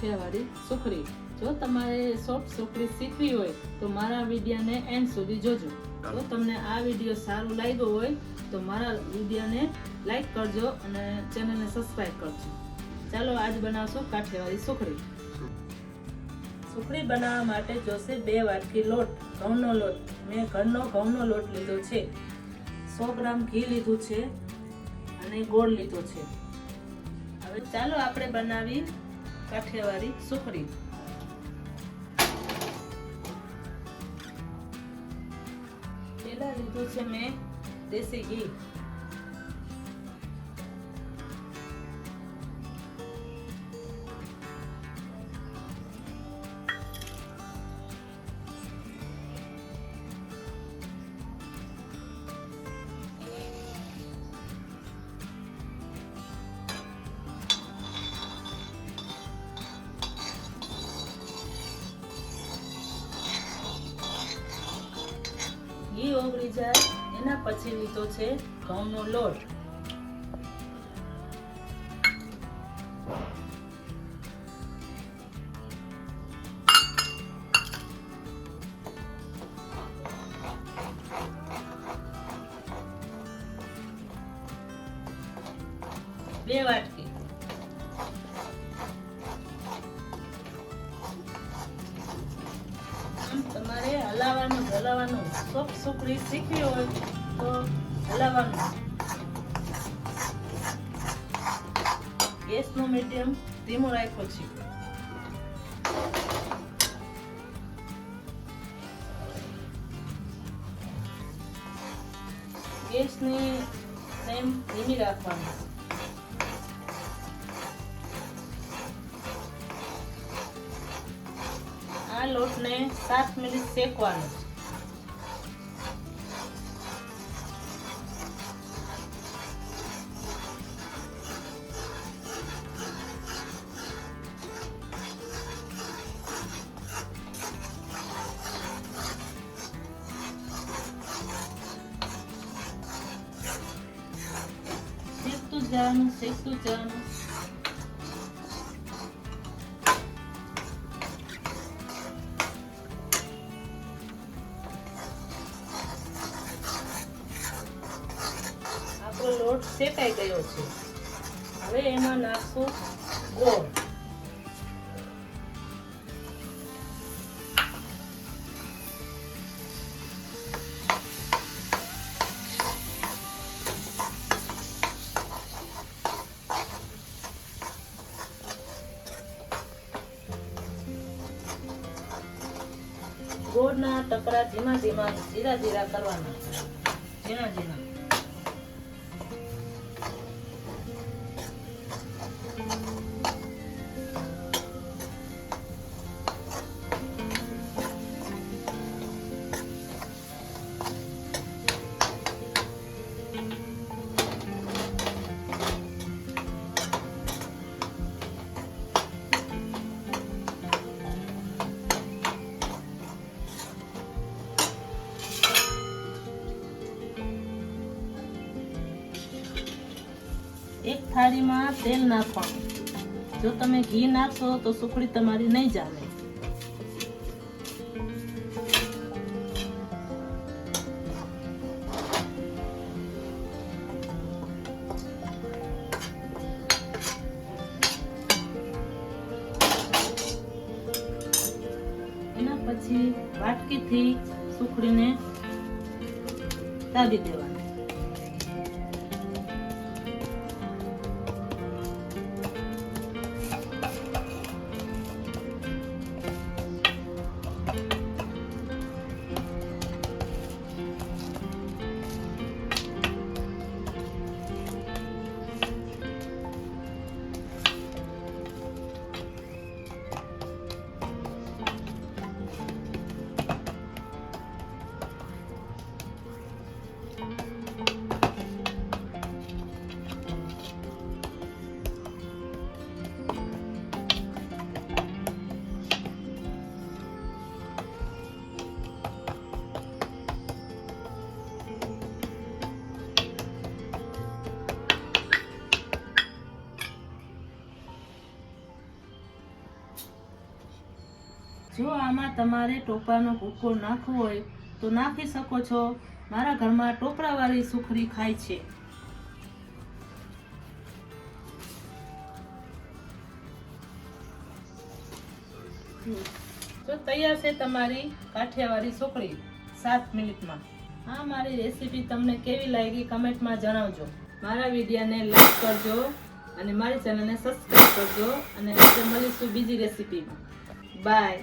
કાઠિયાવાડી સુખડી। જો તમારે સોફ્ટ સુખડી શીખવી હોય તો મારા વિડીયોને એન્ડ સુધી જોજો। જો તમને આ વિડીયો સારો લાગ્યો હોય તો મારા વિડીયોને લાઈક કરજો અને ચેનલને સબસ્ક્રાઇબ કરજો। ચાલો આજ બનાવશું કાઠિયાવાડી સુખડી। સુખડી બનાવવા માટે જોશે 2 વાટકી લોટ, ઘઉંનો લોટ। મેં ઘરનો ઘઉંનો લોટ લીધો છે। 100 ગ્રામ ઘી લીધું છે અને ગોળ લીધો છે। હવે ચાલો આપણે બનાવી કાઠિયાવાડી સુખડી। પહેલા લીધું છે મેં દેશી ઘી। ઘી ઓગળી જાય એના પછી લીધો છે ઘઉંનો લોટ। બે વાટકી તમારે હલાવવાનું સોફ્ટ સુખડી શીખવી હોય તો હલાવવાનું। ગેસનો મીડિયમ ધીમો રાખ્યો છે। ગેસની ફ્લેમ ધીમી રાખવાની। આ લોટને 7 મિનિટ શેકવાનો। શેકતું જવાનું। આપણો લોટ શેકાઈ ગયો છે। હવે એમાં નાખશું ગોળ। ગોળના ટકરા ધીમા ધીરા કરવાના, ઝીણા। એક થાળીમાં તેલ નાખવાનું। જો તમે ઘી નાખશો તો સુખડી તમારી નહીં જામે। એના પછી વાટકીથી સુખડીને દાબી દેવાની। જો આમાં તમારે ટોપરાનો ભૂકો નાખવો હોય તો નાખી શકો છો. મારા ઘરમાં ટોપરાવાળી સુખડી ખાય છે. તો તૈયાર છે તમારી કાઠિયાવાડી સુખડી 7 મિનિટમાં. આ મારી રેસીપી તમને કેવી લાગી કમેન્ટમાં જણાવજો. મારા વિડીયોને લાઈક કરજો અને મારી ચેનલને સબસ્ક્રાઇબ કરજો અને આપણે મળીશું બીજી રેસીપીમાં. બાય.